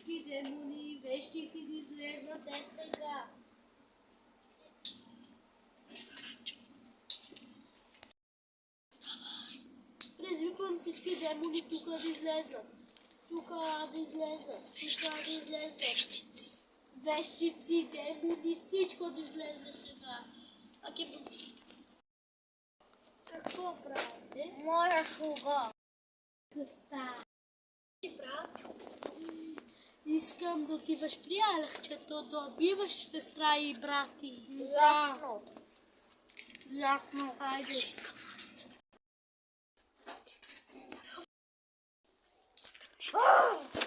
всички демони, вещици да излезнат е сега. Предизвиквам всички демони тук да излезнат. Тук да излезнат. Тук да излезнат. Вещици. Вещици, демони, всичко да излезе сега. Какво правите? Моя слуга. Кръвта. Брат. Искам да отиваш при Алехчето, да убиваш сестра и брати. Ясно. Ясно, хайде. Ah!